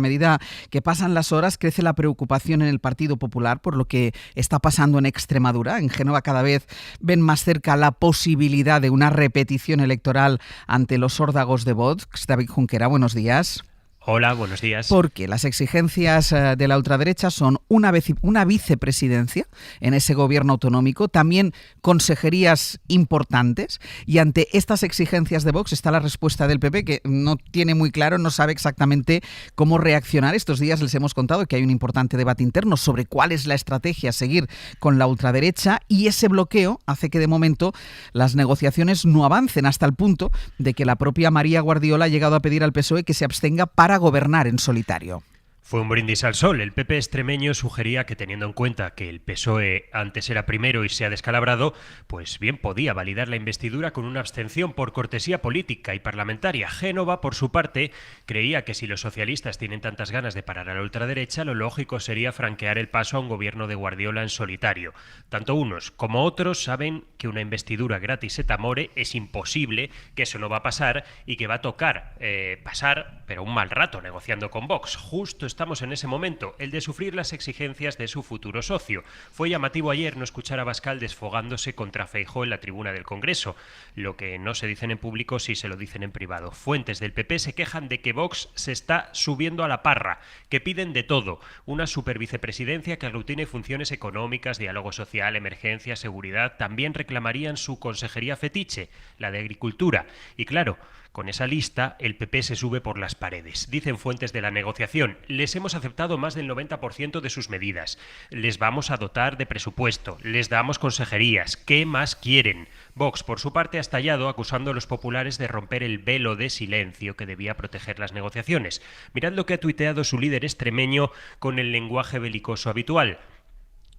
medida que pasan las horas crece la preocupación en el Partido Popular por lo que está pasando en Extremadura. En Génova cada vez ven más cerca la posibilidad de una repetición electoral ante los órdagos de Vox. David Junquera, buenos días. Hola, buenos días. Porque las exigencias de la ultraderecha son una vicepresidencia en ese gobierno autonómico, también consejerías importantes, y ante estas exigencias de Vox está la respuesta del PP, que no tiene muy claro, no sabe exactamente cómo reaccionar. Estos días les hemos contado que hay un importante debate interno sobre cuál es la estrategia a seguir con la ultraderecha, y ese bloqueo hace que de momento las negociaciones no avancen, hasta el punto de que la propia María Guardiola ha llegado a pedir al PSOE que se abstenga para gobernar en solitario. Fue un brindis al sol. El PP extremeño sugería que, teniendo en cuenta que el PSOE antes era primero y se ha descalabrado, pues bien podía validar la investidura con una abstención por cortesía política y parlamentaria. Génova, por su parte, creía que si los socialistas tienen tantas ganas de parar a la ultraderecha, lo lógico sería franquear el paso a un gobierno de Guardiola en solitario. Tanto unos como otros saben que una investidura gratis et amore es imposible, que eso no va a pasar y que va a tocar pasar, pero un mal rato negociando con Vox. Justo estamos en ese momento, el de sufrir las exigencias de su futuro socio. Fue llamativo ayer no escuchar a Abascal desfogándose contra Feijóo en la tribuna del Congreso. Lo que no se dicen en público sí se lo dicen en privado. Fuentes del PP se quejan de que Vox se está subiendo a la parra, que piden de todo. Una supervicepresidencia que aglutine funciones económicas, diálogo social, emergencia, seguridad. También reclamarían su consejería fetiche, la de Agricultura. Y claro, con esa lista, el PP se sube por las paredes. Dicen fuentes de la negociación: les hemos aceptado más del 90% de sus medidas. Les vamos a dotar de presupuesto. Les damos consejerías. ¿Qué más quieren? Vox, por su parte, ha estallado acusando a los populares de romper el velo de silencio que debía proteger las negociaciones. Mirad lo que ha tuiteado su líder extremeño con el lenguaje belicoso habitual.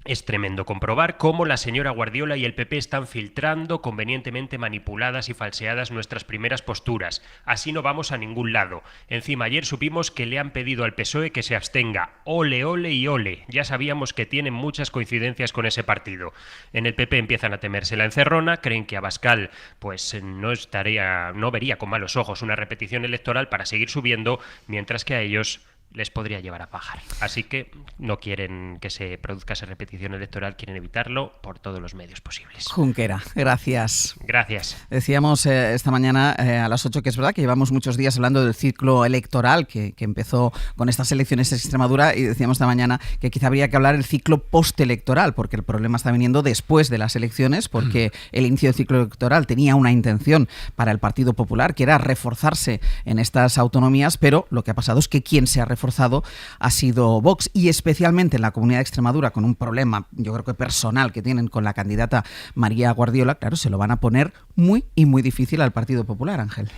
Es tremendo comprobar cómo la señora Guardiola y el PP están filtrando convenientemente manipuladas y falseadas nuestras primeras posturas. Así no vamos a ningún lado. Encima, ayer supimos que le han pedido al PSOE que se abstenga. Ole, ole y ole. Ya sabíamos que tienen muchas coincidencias con ese partido. En el PP empiezan a temerse la encerrona, creen que Abascal no vería con malos ojos una repetición electoral para seguir subiendo, mientras que a ellos les podría llevar a pajar. Así que no quieren que se produzca esa repetición electoral, quieren evitarlo por todos los medios posibles. Junquera, gracias. Gracias. Decíamos esta mañana a las 8 que es verdad que llevamos muchos días hablando del ciclo electoral que empezó con estas elecciones en Extremadura, y decíamos esta mañana que quizá habría que hablar del ciclo postelectoral, porque el problema está viniendo después de las elecciones, porque el inicio del ciclo electoral tenía una intención para el Partido Popular, que era reforzarse en estas autonomías, pero lo que ha pasado es que quien se ha reforzado ha sido Vox, y especialmente en la Comunidad de Extremadura, con un problema, yo creo que personal, que tienen con la candidata María Guardiola. Claro, se lo van a poner muy difícil al Partido Popular, Ángel.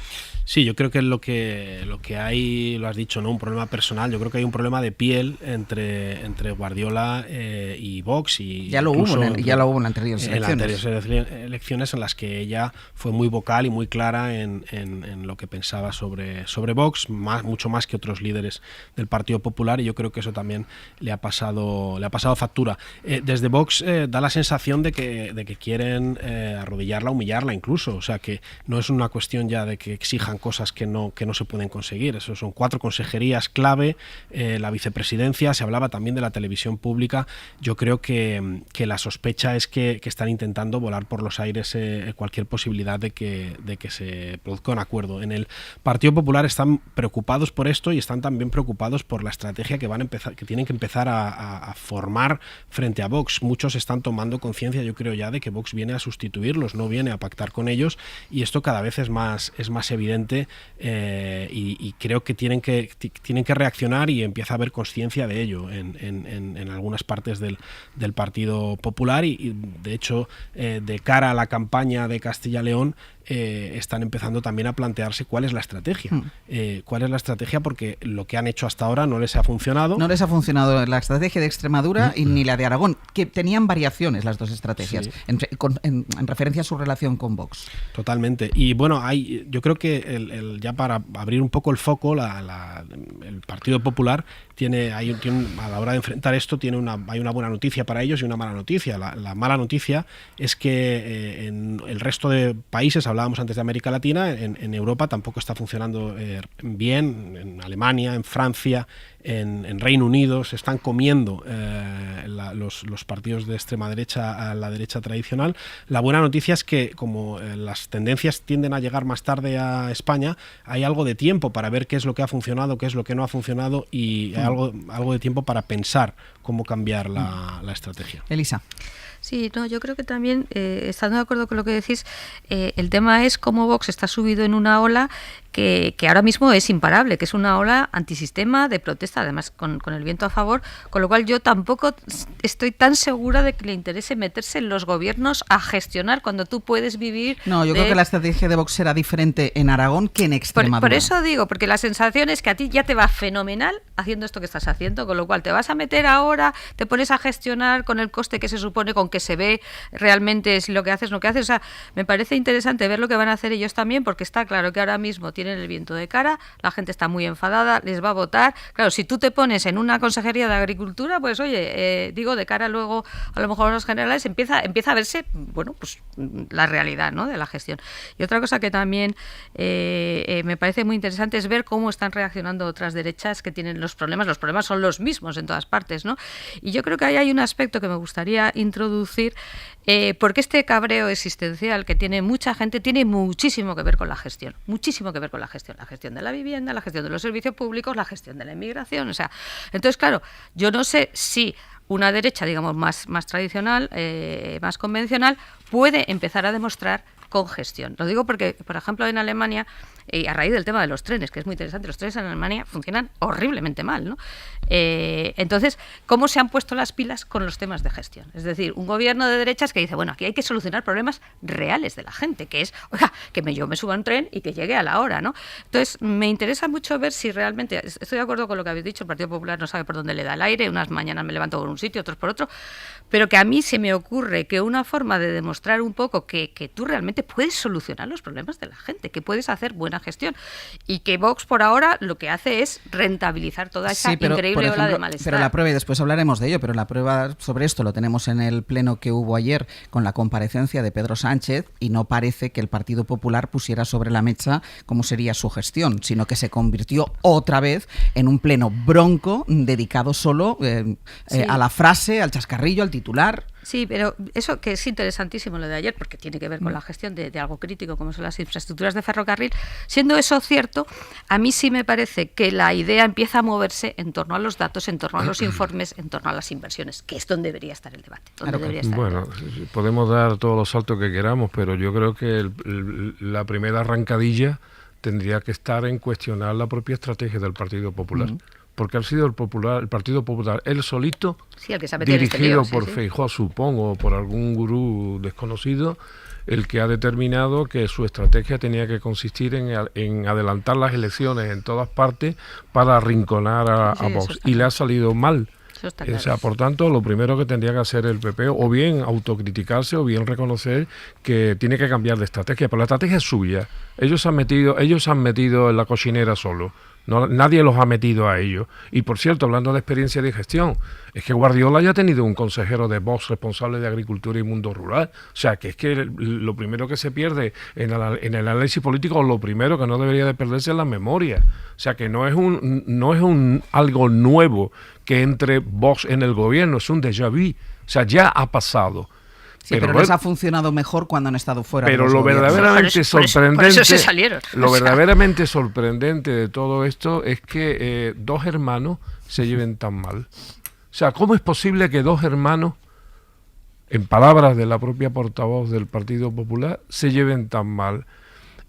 Sí, yo creo que lo que hay, lo has dicho, ¿no? Un problema personal. Yo creo que hay un problema de piel entre Guardiola y Vox, y ya lo hubo en las anteriores elecciones en las que ella fue muy vocal y muy clara en lo que pensaba sobre Vox, mucho más que otros líderes del Partido Popular, y yo creo que eso también le ha pasado factura. Desde Vox da la sensación de que quieren arrodillarla, humillarla incluso. O sea, que no es una cuestión ya de que exijan cosas que no se pueden conseguir. Eso son 4 consejerías clave, la vicepresidencia, se hablaba también de la televisión pública. Yo creo que la sospecha es que están intentando volar por los aires cualquier posibilidad de que se produzca un acuerdo. En el Partido Popular están preocupados por esto, y están también preocupados por la estrategia que tienen que empezar a formar frente a Vox. Muchos están tomando conciencia, yo creo ya, de que Vox viene a sustituirlos, no viene a pactar con ellos, y esto cada vez es más evidente, y creo que tienen que reaccionar, y empieza a haber conciencia de ello en algunas partes del Partido Popular, y de hecho de cara a la campaña de Castilla-León están empezando también a plantearse cuál es la estrategia. Porque lo que han hecho hasta ahora no les ha funcionado. No les ha funcionado la estrategia de Extremadura y ni la de Aragón, que tenían variaciones las dos estrategias, sí, en referencia a su relación con Vox. Totalmente. Y bueno, yo creo que ya para abrir un poco el foco, el Partido Popular a la hora de enfrentar esto hay una buena noticia para ellos y una mala noticia. La mala noticia es que en el resto de países, hablábamos antes de América Latina, en Europa tampoco está funcionando bien, en Alemania, en Francia, en Reino Unido, se están comiendo los partidos de extrema derecha a la derecha tradicional. La buena noticia es que como las tendencias tienden a llegar más tarde a España, hay algo de tiempo para ver qué es lo que ha funcionado, qué es lo que no ha funcionado, y hay algo de tiempo para pensar cómo cambiar la estrategia. Elisa. Sí, no, yo creo que también, estando de acuerdo con lo que decís, el tema es cómo Vox está subido en una ola que ahora mismo es imparable, que es una ola antisistema de protesta, además con el viento a favor, con lo cual yo tampoco estoy tan segura de que le interese meterse en los gobiernos a gestionar cuando tú puedes vivir... No, yo creo que la estrategia de Vox será diferente en Aragón que en Extremadura. Por eso digo, porque la sensación es que a ti ya te va fenomenal haciendo esto que estás haciendo, con lo cual te vas a meter ahora, te pones a gestionar con el coste que se supone, con que se ve realmente si lo que haces, lo que haces. O sea, me parece interesante ver lo que van a hacer ellos también, porque está claro que ahora mismo tienen el viento de cara, la gente está muy enfadada, les va a votar. Claro, si tú te pones en una consejería de Agricultura, pues oye, digo, de cara luego a lo mejor a los generales, empieza a verse, bueno, pues la realidad, ¿no?, de la gestión. Y otra cosa que también me parece muy interesante es ver cómo están reaccionando otras derechas que tienen los problemas son los mismos en todas partes, ¿no? Y yo creo que ahí hay un aspecto que me gustaría introducir, porque este cabreo existencial que tiene mucha gente tiene muchísimo que ver con la gestión, la gestión de la vivienda, la gestión de los servicios públicos, la gestión de la inmigración, o sea, entonces claro, yo no sé si una derecha, digamos, más tradicional, más convencional, puede empezar a demostrar con gestión. Lo digo porque, por ejemplo, en Alemania, a raíz del tema de los trenes, que es muy interesante, los trenes en Alemania funcionan horriblemente mal, ¿no? Entonces, ¿cómo se han puesto las pilas con los temas de gestión? Es decir, un gobierno de derechas que dice, bueno, aquí hay que solucionar problemas reales de la gente, que es, oiga, yo me suba a un tren y que llegue a la hora, ¿no? Entonces, me interesa mucho ver si realmente, estoy de acuerdo con lo que habéis dicho, el Partido Popular no sabe por dónde le da el aire, unas mañanas me levanto por un sitio, otros por otro, pero que a mí se me ocurre que una forma de demostrar un poco que tú realmente puedes solucionar los problemas de la gente, que puedes hacer buena gestión, y que Vox por ahora lo que hace es rentabilizar toda esa increíble ola de malestar. Pero la prueba, y después hablaremos de ello, pero la prueba sobre esto lo tenemos en el pleno que hubo ayer con la comparecencia de Pedro Sánchez, y no parece que el Partido Popular pusiera sobre la mesa cómo sería su gestión, sino que se convirtió otra vez en un pleno bronco dedicado solo a la frase, al chascarrillo, al titular. Sí, pero eso que es interesantísimo lo de ayer, porque tiene que ver con la gestión de algo crítico como son las infraestructuras de ferrocarril. Siendo eso cierto, a mí sí me parece que la idea empieza a moverse en torno a los datos, en torno a los informes, en torno a las inversiones, que es donde debería estar el debate. Bueno, podemos dar todos los saltos que queramos, pero yo creo que la primera arrancadilla tendría que estar en cuestionar la propia estrategia del Partido Popular. Porque ha sido el Partido Popular, él solito, sí, el que se dirigido por Feijóo, supongo, o por algún gurú desconocido, el que ha determinado que su estrategia tenía que consistir en adelantar las elecciones en todas partes para arrinconar a Vox. Y le ha salido mal. O sea, por tanto, lo primero que tendría que hacer el PP, o bien autocriticarse, o bien reconocer que tiene que cambiar de estrategia. Pero la estrategia es suya. Ellos se han metido en la cochinera solo. No, nadie los ha metido a ellos. Y por cierto, hablando de experiencia de gestión, es que Guardiola ya ha tenido un consejero de Vox responsable de Agricultura y Mundo Rural. O sea, que es que lo primero que se pierde en el análisis político, lo primero que no debería de perderse es la memoria. O sea, que no es algo nuevo que entre Vox en el gobierno, es un déjà vu. O sea, ya ha pasado. Sí, pero les ha funcionado mejor cuando han estado fuera. Pero de los lo verdaderamente sorprendente, por eso se salieron. Lo verdaderamente sorprendente de todo esto es que dos hermanos se lleven tan mal. O sea, ¿cómo es posible que dos hermanos, en palabras de la propia portavoz del Partido Popular, se lleven tan mal?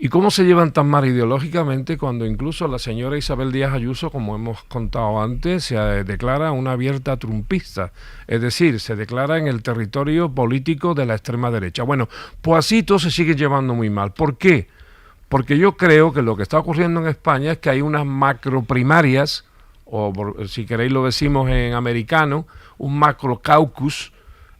¿Y cómo se llevan tan mal ideológicamente cuando incluso la señora Isabel Díaz Ayuso, como hemos contado antes, se declara una abierta trumpista? Es decir, se declara en el territorio político de la extrema derecha. Bueno, pues así todo se sigue llevando muy mal. ¿Por qué? Porque yo creo que lo que está ocurriendo en España es que hay unas macroprimarias, o si queréis lo decimos en americano, un macro caucus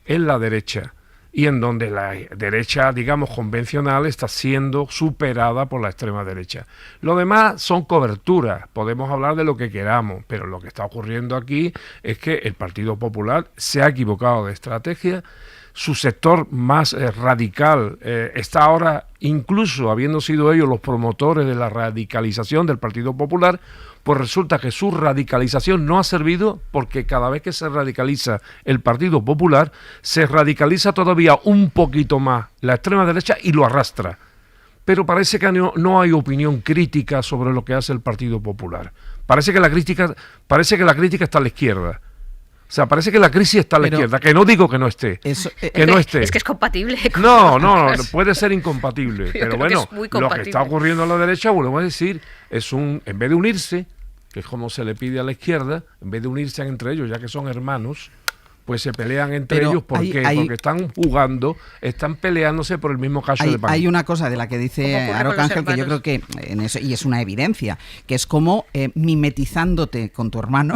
en la derecha, y en donde la derecha, digamos, convencional está siendo superada por la extrema derecha. Lo demás son coberturas, podemos hablar de lo que queramos, pero lo que está ocurriendo aquí es que el Partido Popular se ha equivocado de estrategia, su sector más radical está ahora, incluso habiendo sido ellos los promotores de la radicalización del Partido Popular, pues resulta que su radicalización no ha servido, porque cada vez que se radicaliza el Partido Popular, se radicaliza todavía un poquito más la extrema derecha y lo arrastra. Pero parece que no hay opinión crítica sobre lo que hace el Partido Popular. Parece que la crítica está a la izquierda. O sea, parece que la crisis está a la izquierda, que no digo que no esté. No esté. Es que es compatible. No, puede ser incompatible. Pero bueno, lo que está ocurriendo a la derecha, vuelvo a decir, en vez de unirse, que es como se le pide a la izquierda, en vez de unirse entre ellos, ya que son hermanos, pues se pelean entre ellos. Porque están jugando, están peleándose por el mismo caso de pan. Hay una cosa de la que dice Aroca Ángel que yo creo que en eso, y es una evidencia, que es como mimetizándote con tu hermano,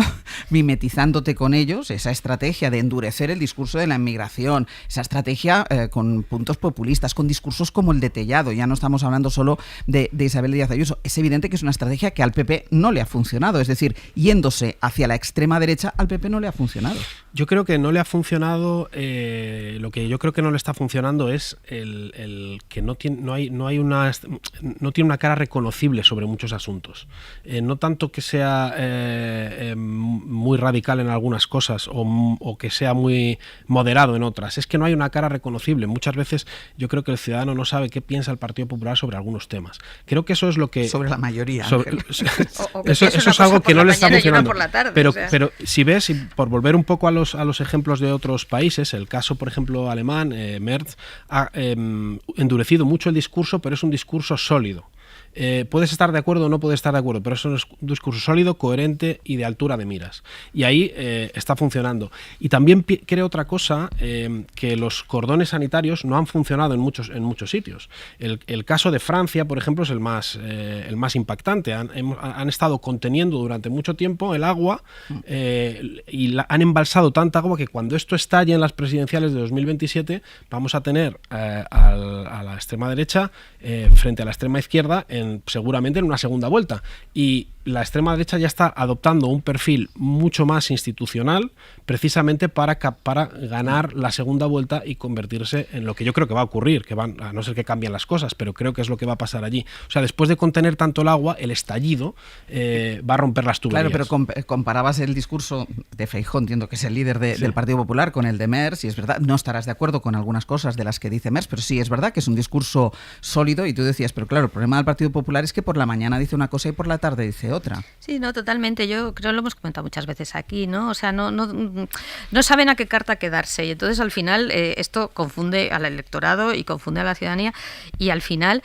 mimetizándote con ellos, esa estrategia de endurecer el discurso de la inmigración, esa estrategia con puntos populistas, con discursos como el de Tellado, ya no estamos hablando solo de Isabel Díaz Ayuso, es evidente que es una estrategia que al PP no le ha funcionado, es decir, yéndose hacia la extrema derecha, al PP no le ha funcionado. Yo creo que no le ha funcionado, lo que yo creo que no le está funcionando es el que no tiene una cara reconocible sobre muchos asuntos. No tanto que sea muy radical en algunas cosas o que sea muy moderado en otras, es que no hay una cara reconocible. Muchas veces yo creo que el ciudadano no sabe qué piensa el Partido Popular sobre algunos temas. Creo que eso es lo que... Sobre la mayoría. Eso es algo que no le está funcionando. Pero si ves, y por volver un poco a los ejemplos de otros países, el caso, por ejemplo, alemán, Merz ha endurecido mucho el discurso, pero es un discurso sólido. Puedes estar de acuerdo o no puedes estar de acuerdo, pero es un discurso sólido, coherente y de altura de miras. Y ahí está funcionando. Y también creo otra cosa, que los cordones sanitarios no han funcionado en muchos sitios. El caso de Francia, por ejemplo, es el más impactante. Han estado conteniendo durante mucho tiempo el agua y han embalsado tanta agua que cuando esto estalle en las presidenciales de 2027 vamos a tener a la extrema derecha frente a la extrema izquierda seguramente en una segunda vuelta, y la extrema derecha ya está adoptando un perfil mucho más institucional precisamente para ganar la segunda vuelta y convertirse en lo que yo creo que va a ocurrir, que a no ser que cambien las cosas, pero creo que es lo que va a pasar allí. O sea, después de contener tanto el agua, el estallido va a romper las tuberías. Claro, pero comparabas el discurso de Feijóo, entiendo que es el líder del Partido Popular, con el de Merz, y es verdad, no estarás de acuerdo con algunas cosas de las que dice Merz, pero sí es verdad que es un discurso sólido, y tú decías, pero claro, el problema del Partido Popular es que por la mañana dice una cosa y por la tarde dice otra. Sí, no, totalmente. Yo creo que lo hemos comentado muchas veces aquí, ¿no? O sea, no saben a qué carta quedarse, y entonces al final esto confunde al electorado y confunde a la ciudadanía, y al final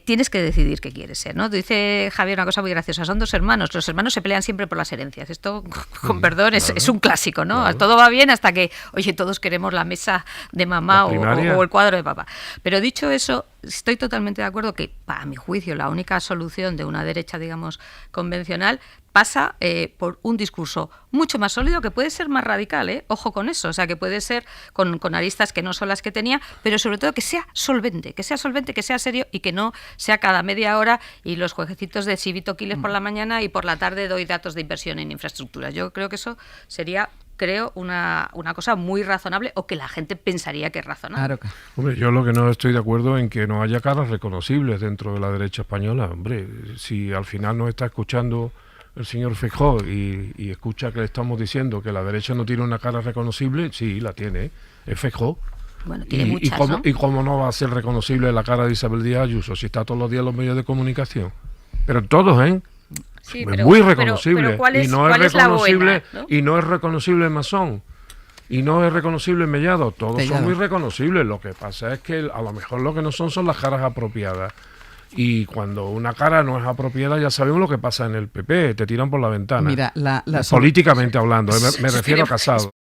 tienes que decidir qué quieres ser, ¿no? Dice Javier una cosa muy graciosa, son dos hermanos, los hermanos se pelean siempre por las herencias, esto, con perdón, es un clásico, ¿no? Claro. Todo va bien hasta que, oye, todos queremos la mesa de mamá o el cuadro de papá. Pero dicho eso, estoy totalmente de acuerdo que, para mi juicio, la única solución de una derecha, digamos, convencional pasa por un discurso mucho más sólido, que puede ser más radical, ojo con eso, o sea, que puede ser con aristas que no son las que tenía, pero sobre todo que sea solvente, que sea serio, y que no sea cada media hora y los jueguecitos de Chivito Quiles por la mañana y por la tarde doy datos de inversión en infraestructuras. Yo creo que eso sería, una cosa muy razonable, o que la gente pensaría que es razonable. Claro. Hombre, yo lo que no estoy de acuerdo en que no haya caras reconocibles dentro de la derecha española. Hombre, si al final nos está escuchando el señor Feijóo y escucha que le estamos diciendo que la derecha no tiene una cara reconocible, sí, la tiene, es Feijóo. Bueno, tiene muchas, ¿no? ¿Y cómo no va a ser reconocible la cara de Isabel Díaz Ayuso si está todos los días en los medios de comunicación? Pero todos, Sí, es muy reconocible. Pero y no es reconocible, ¿no? Y no es reconocible Masón. Y no es reconocible Mellado. Todos son muy reconocibles. Lo que pasa es que a lo mejor lo que no son las caras apropiadas. Y cuando una cara no es apropiada, ya sabemos lo que pasa en el PP, te tiran por la ventana. Mira, políticamente hablando, me refiero a Casado.